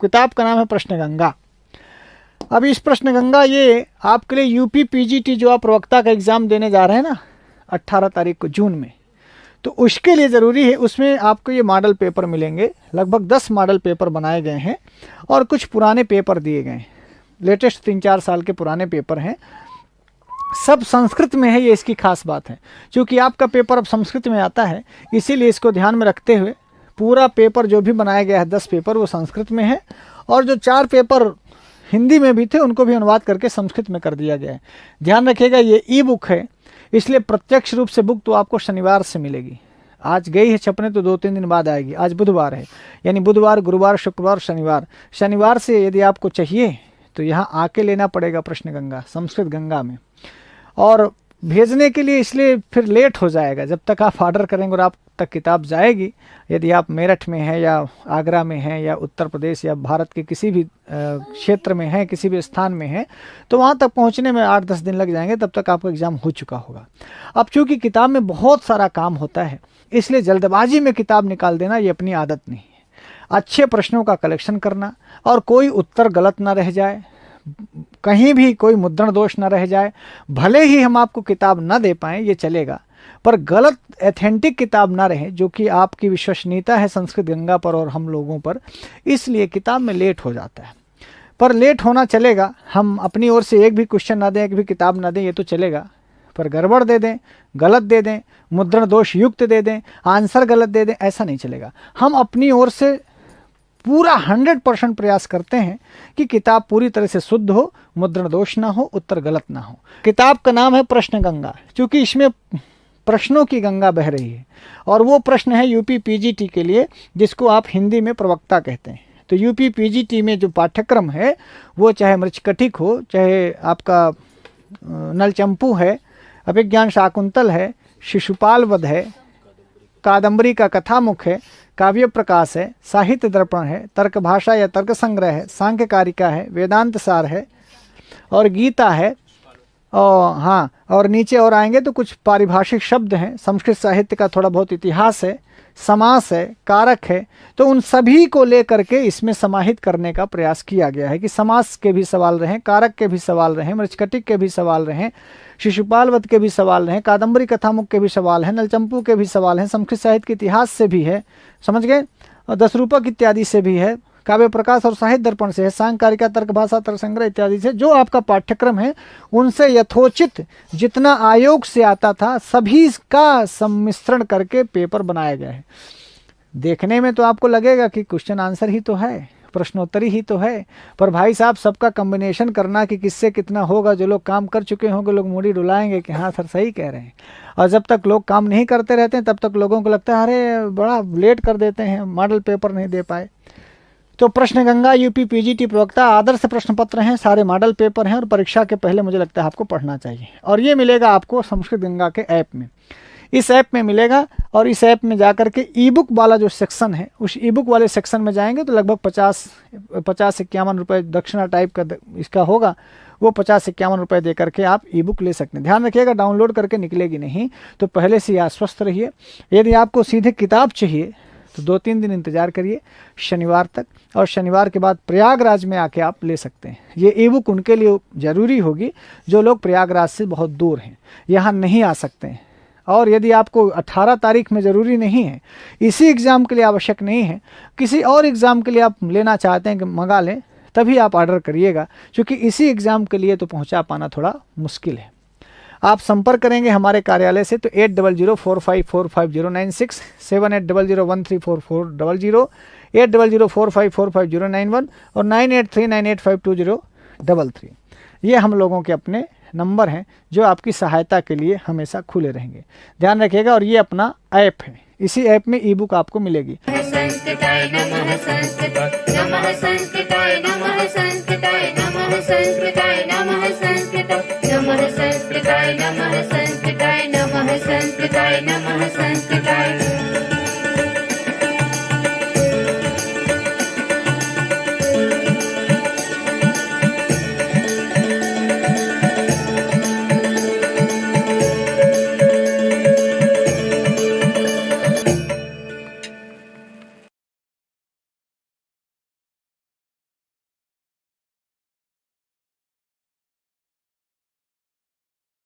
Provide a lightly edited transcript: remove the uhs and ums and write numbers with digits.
किताब का नाम है प्रश्न गंगा। अब इस प्रश्न गंगा ये आपके लिए यूपी पीजीटी जो आप प्रवक्ता का एग्ज़ाम देने जा रहे हैं ना 18 तारीख को जून में, तो उसके लिए ज़रूरी है। उसमें आपको ये मॉडल पेपर मिलेंगे, लगभग 10 मॉडल पेपर बनाए गए हैं और कुछ पुराने पेपर दिए गए हैं, लेटेस्ट 3-4 साल के पुराने पेपर हैं, सब संस्कृत में है। ये इसकी खास बात है, क्योंकि आपका पेपर अब संस्कृत में आता है, इसीलिए इसको ध्यान में रखते हुए पूरा पेपर जो भी बनाया गया है 10 पेपर वो संस्कृत में है, और जो 4 पेपर हिंदी में भी थे उनको भी अनुवाद करके संस्कृत में कर दिया गया है। ध्यान रखिएगा ये ई बुक है, इसलिए प्रत्यक्ष रूप से बुक तो आपको शनिवार से मिलेगी। आज गई है छपने तो 2-3 दिन बाद आएगी। आज बुधवार है, यानी बुधवार, गुरुवार, शुक्रवार, शनिवार से यदि आपको चाहिए तो यहाँ आके लेना पड़ेगा प्रश्न गंगा संस्कृत गंगा में। और भेजने के लिए इसलिए फिर लेट हो जाएगा, जब तक आप ऑर्डर करेंगे और आप तक किताब जाएगी। यदि आप मेरठ में हैं या आगरा में हैं या उत्तर प्रदेश या भारत के किसी भी क्षेत्र में हैं, किसी भी स्थान में हैं, तो वहाँ तक पहुँचने में 8-10 दिन लग जाएंगे, तब तक आपका एग्ज़ाम हो चुका होगा। अब चूँकि किताब में बहुत सारा काम होता है, इसलिए जल्दबाजी में किताब निकाल देना ये अपनी आदत नहीं है। अच्छे प्रश्नों का कलेक्शन करना और कोई उत्तर गलत ना रह जाए, कहीं भी कोई मुद्रण दोष ना रह जाए। भले ही हम आपको किताब ना दे पाएँ, ये चलेगा, पर गलत एथेंटिक किताब ना रहे, जो कि आपकी विश्वसनीयता है संस्कृत गंगा पर और हम लोगों पर, इसलिए किताब में लेट हो जाता है। पर लेट होना चलेगा, हम अपनी ओर से एक भी क्वेश्चन ना दें, एक भी किताब ना दें, ये तो चलेगा, पर गड़बड़ दे दें, गलत दे दें, मुद्रण दोष युक्त दे दें, आंसर गलत दे दें, ऐसा नहीं चलेगा। हम अपनी ओर से पूरा 100% प्रयास करते हैं कि किताब पूरी तरह से शुद्ध हो, मुद्रण दोष ना हो, उत्तर गलत ना हो। किताब का नाम है प्रश्न गंगा, क्योंकि इसमें प्रश्नों की गंगा बह रही है, और वो प्रश्न है यूपी पीजीटी के लिए, जिसको आप हिंदी में प्रवक्ता कहते हैं। तो यूपी पीजीटी में जो पाठ्यक्रम है वो चाहे मृच्छकटिक हो, चाहे आपका नलचंपू है, अभिज्ञान शाकुंतल है, शिशुपाल वध है, कादम्बरी का कथामुख है, काव्य प्रकाश है, साहित्य दर्पण है, तर्क भाषा या तर्क संग्रह है, सांख्य कारिका है, वेदांत सार है और गीता है। और हाँ, और नीचे और आएंगे तो कुछ पारिभाषिक शब्द हैं, संस्कृत साहित्य का थोड़ा बहुत इतिहास है, समास है, कारक है। तो उन सभी को लेकर के इसमें समाहित करने का प्रयास किया गया है कि समास के भी सवाल रहें, कारक के भी सवाल रहें, मृच्छकटिक के भी सवाल रहें, शिशुपाल वध के भी सवाल रहें, कादम्बरी कथामुख के भी सवाल हैं, नलचंपू के भी सवाल हैं, संस्कृत साहित्य के इतिहास से भी है, समझ गए, और 10 रूपक इत्यादि से भी है, काव्य प्रकाश और साहित्य दर्पण से है, सांख्य कारिका, तर्क भाषा, तर्क संग्रह इत्यादि से। जो आपका पाठ्यक्रम है उनसे यथोचित जितना आयोग से आता था सभी का सम्मिश्रण करके पेपर बनाया गया है। देखने में तो आपको लगेगा कि क्वेश्चन आंसर ही तो है, प्रश्नोत्तरी ही तो है, पर भाई साहब सबका कॉम्बिनेशन करना कि किससे कितना होगा। जो लोग काम कर चुके होंगे लोग मूड़ी डुलाएंगे कि हाँ सर सही कह रहे हैं, और जब तक लोग काम नहीं करते रहते हैं तब तक लोगों को लगता है अरे बड़ा लेट कर देते हैं, मॉडल पेपर नहीं दे पाए। तो प्रश्न गंगा यूपी पीजीटी प्रवक्ता आदर्श प्रश्न पत्र हैं, सारे मॉडल पेपर हैं, और परीक्षा के पहले मुझे लगता है आपको पढ़ना चाहिए। और ये मिलेगा आपको संस्कृत गंगा के ऐप में, इस ऐप में मिलेगा। और इस ऐप में जाकर के ई बुक वाला जो सेक्शन है, उस ई बुक वाले सेक्शन में जाएंगे तो लगभग 50-51 रुपये दक्षिणा टाइप का इसका होगा, वो 50-51 रुपये दे करके आप ई बुक ले सकते हैं। ध्यान रखिएगा डाउनलोड करके निकलेगी नहीं, तो पहले से ही आश्वस्त रहिए। यदि आपको सीधे किताब चाहिए तो 2-3 दिन इंतजार करिए शनिवार तक, और शनिवार के बाद प्रयागराज में आके आप ले सकते हैं। ये ई बुक उनके लिए ज़रूरी होगी जो लोग प्रयागराज से बहुत दूर हैं, यहाँ नहीं आ सकते हैं। और यदि आपको 18 तारीख में ज़रूरी नहीं है, इसी एग्ज़ाम के लिए आवश्यक नहीं है, किसी और एग्ज़ाम के लिए आप लेना चाहते हैं कि मंगा लें, तभी आप ऑर्डर करिएगा, क्योंकि इसी एग्ज़ाम के लिए तो पहुँचा पाना थोड़ा मुश्किल है। आप संपर्क करेंगे हमारे कार्यालय से तो 8004545096, 7800134400, 8004545091 और 9839852033। ये हम लोगों के अपने नंबर हैं जो आपकी सहायता के लिए हमेशा खुले रहेंगे। ध्यान रखिएगा। और ये अपना ऐप है, इसी ऐप में ई बुक आपको मिलेगी। संस्कृताय नमः, संस्कृताय नमः, संस्कृताय नमः, संस्कृताय नमः, संस्कृताय नमः, संस्कृताय नमः, संस्कृताय नमः, संस्कृताय नमः, संस्कृताय नमः, संस्कृताय